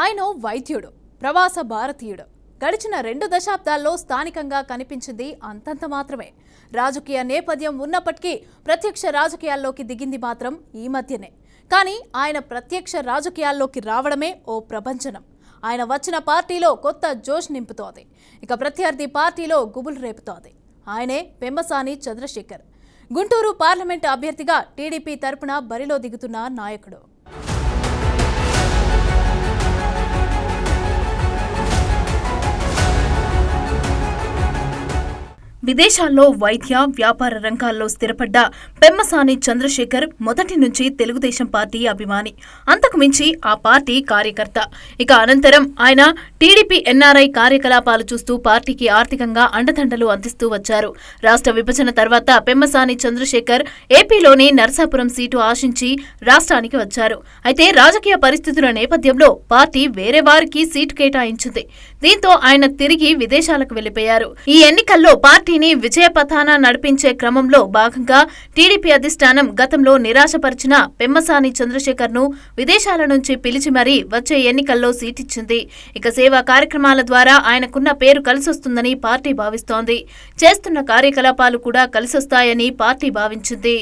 ఆయన వైద్యుడు, ప్రవాస భారతీయుడు. గడిచిన 2 దశాబ్దాల్లో స్థానికంగా కనిపించింది అంతంత మాత్రమే. రాజకీయ నేపథ్యం ఉన్నప్పటికీ ప్రత్యక్ష రాజకీయాల్లోకి దిగింది మాత్రం ఈ మధ్యనే. కానీ ఆయన ప్రత్యక్ష రాజకీయాల్లోకి రావడమే ఓ ప్రభంజనం. ఆయన వచ్చిన పార్టీలో కొత్త జోష్ నింపుతోంది. ఇక ప్రత్యర్థి పార్టీలో గుబులు రేపుతోంది. ఆయనే పెమ్మసాని చంద్రశేఖర్. గుంటూరు పార్లమెంటు అభ్యర్థిగా టీడీపీ తరపున బరిలో దిగుతున్న నాయకుడు. విదేశాల్లో వైద్య, వ్యాపార రంగాల్లో స్థిరపడ్డ పెమ్మసాని చంద్రశేఖర్ మొదటి నుంచి తెలుగుదేశం పార్టీ అభిమాని. అంతకుమించి ఆ పార్టీ కార్యకర్త. ఇక అనంతరం ఆయన టీడీపీ ఎన్ఆర్ఐ కార్యకలాపాలు చూస్తూ పార్టీకి ఆర్థికంగా అండదండలు అందిస్తూ వచ్చారు. రాష్ట్ర విభజన తర్వాత పెమ్మసాని చంద్రశేఖర్ ఏపీలోని నరసాపురం సీటు ఆశించి రాష్ట్రానికి వచ్చారు. అయితే రాజకీయ పరిస్థితుల నేపథ్యంలో పార్టీ వేరే వారికి సీటు కేటాయించింది. దీంతో ఆయన తిరిగి విదేశాలకు వెళ్లిపోయారు. ఈ ఎన్నికల్లో పార్టీని విజయపథాన నడిపించే క్రమంలో భాగంగా టీడీపీ అధిష్టానం గతంలో నిరాశపరిచిన పెమ్మసాని చంద్రశేఖర్ ను విదేశాల నుంచి పిలిచి మరీ వచ్చే ఎన్నికల్లో సీటిచ్చింది. ఇక సేవా కార్యక్రమాల ద్వారా ఆయనకున్న పేరు కలిసొస్తుందని పార్టీ భావిస్తోంది. చేస్తున్న కార్యకలాపాలు కూడా కలిసొస్తాయని పార్టీ భావించింది.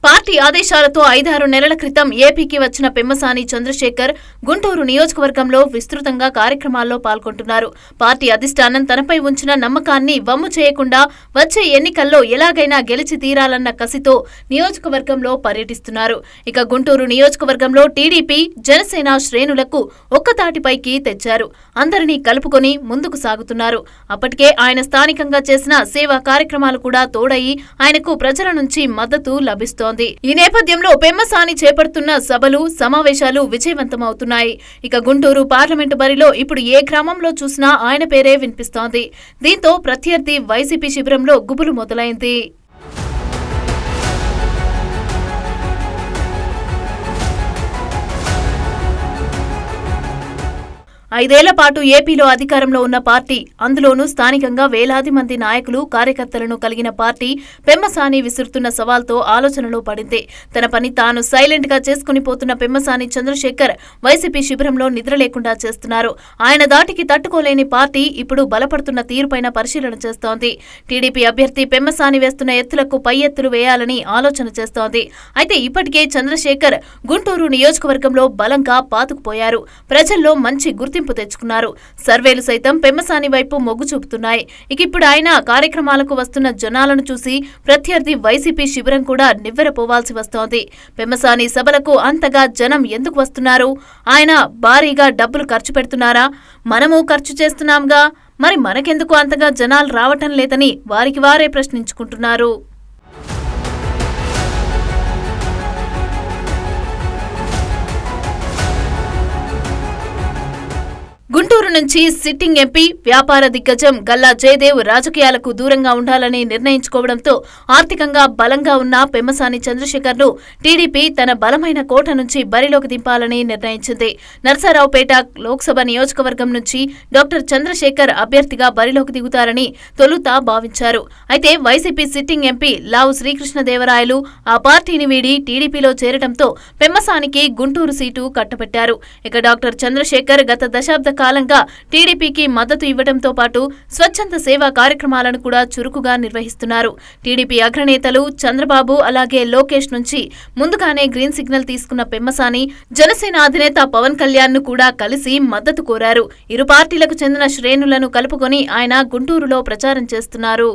పార్టీ ఆదేశాలతో 5-6 నెలల క్రితం ఏపీకి వచ్చిన పెమ్మసాని చంద్రశేఖర్ గుంటూరు నియోజకవర్గంలో విస్తృతంగా కార్యక్రమాల్లో పాల్గొంటున్నారు. పార్టీ అధిష్టానం తనపై ఉంచిన నమ్మకాన్ని వమ్ము చేయకుండా వచ్చే ఎన్నికల్లో ఎలాగైనా గెలిచి తీరాలన్న కసితో నియోజకవర్గంలో పర్యటిస్తున్నారు. ఇక గుంటూరు నియోజకవర్గంలో టీడీపీ, జనసేన శ్రేణులకు ఒక్కతాటిపైకి తెచ్చారు. అందరినీ కలుపుకొని ముందుకు సాగుతున్నారు. అప్పటికే ఆయన స్థానికంగా చేసిన సేవా కార్యక్రమాలు కూడా తోడయి ఆయనకు ప్రజల నుంచి మద్దతు లభిస్తోంది. ఈ నేపథ్యంలో పెమ్మసాని చేపడుతున్న సభలు, సమావేశాలు విజయవంతమవుతున్నాయి. ఇక గుంటూరు పార్లమెంటు బరిలో ఇప్పుడు ఏ గ్రామంలో చూసినా ఆయన పేరే వినిపిస్తోంది. దీంతో ప్రత్యర్థి వైసీపీ శిబిరంలో గుబులు మొదలైంది. 5 ఏళ్ల పాటు ఏపీలో అధికారంలో ఉన్న పార్టీ, అందులోనూ స్థానికంగా వేలాది మంది నాయకులు, కార్యకర్తలను కలిగిన పార్టీ పెమ్మసాని విసురుతున్న సవాల్తో ఆలోచనలో పడింది. తన పని తాను సైలెంట్ గా చేసుకుని పోతున్న పెమ్మసాని చంద్రశేఖర్ వైసీపీ శిబిరంలో నిద్ర లేకుండా చేస్తున్నారు. ఆయన దాటికి తట్టుకోలేని పార్టీ ఇప్పుడు బలపడుతున్న తీరుపైన పరిశీలన చేస్తోంది. టీడీపీ అభ్యర్థి పెమ్మసాని వేస్తున్న ఎత్తులకు పై ఎత్తులు వేయాలని ఆలోచన చేస్తోంది. అయితే ఇప్పటికే చంద్రశేఖర్ గుంటూరు నియోజకవర్గంలో బలంగా పాతుకుపోయారు. ప్రజల్లో మంచి గుర్తింపు తెచ్చుకున్నారు. సర్వేలు సైతం పెమ్మసాని వైపు మొగ్గు చూపుతున్నాయి. ఇక ఇప్పుడు ఆయన కార్యక్రమాలకు వస్తున్న జనాలను చూసి ప్రత్యర్థి వైసీపీ శిబిరం కూడా నివ్వెరపోవాల్సి వస్తోంది. పెమ్మసాని సభలకు అంతగా జనం ఎందుకు వస్తున్నారు? ఆయన భారీగా డబ్బులు ఖర్చు పెడుతున్నారా? మనము ఖర్చు చేస్తున్నాంగా, మరి మనకెందుకు అంతగా జనాలు రావటం లేదని వారికి వారే ప్రశ్నించుకుంటున్నారు. గుంటూరు నుంచి సిట్టింగ్ ఎంపీ, వ్యాపార దిగ్గజం గల్లా జయదేవ్ రాజకీయాలకు దూరంగా ఉండాలని నిర్ణయించుకోవడంతో ఆర్థికంగా బలంగా ఉన్న పెమ్మసాని చంద్రశేఖర్ ను టీడీపీ తన బలమైన కోట నుంచి బరిలోకి దింపాలని నిర్ణయించింది. నరసరావుపేట లోక్సభ నియోజకవర్గం నుంచి డాక్టర్ చంద్రశేఖర్ అభ్యర్థిగా బరిలోకి దిగుతారని తొలుత భావించారు. అయితే వైసీపీ సిట్టింగ్ ఎంపీ లావు శ్రీకృష్ణదేవరాయలు ఆ పార్టీని వీడి టీడీపీలో చేరడంతో పెమ్మసానికి గుంటూరు సీటు కట్టబెట్టారు. ఇక డాక్టర్ చంద్రశేఖర్ గత దశాబ్ద కాలంగా టీడీపీకి మద్దతు ఇవ్వడంతో పాటు స్వచ్ఛంద సేవా కార్యక్రమాలను కూడా చురుకుగా నిర్వహిస్తున్నారు. టీడీపీ అగ్రనేతలు చంద్రబాబు అలాగే లోకేష్ నుంచి ముందుగానే గ్రీన్ సిగ్నల్ తీసుకున్న పెమ్మసాని జనసేన అధినేత పవన్ కళ్యాణ్ ను కూడా కలిసి మద్దతు కోరారు. ఇరు పార్టీలకు చెందిన శ్రేణులను కలుపుకొని ఆయన గుంటూరులో ప్రచారం చేస్తున్నారు.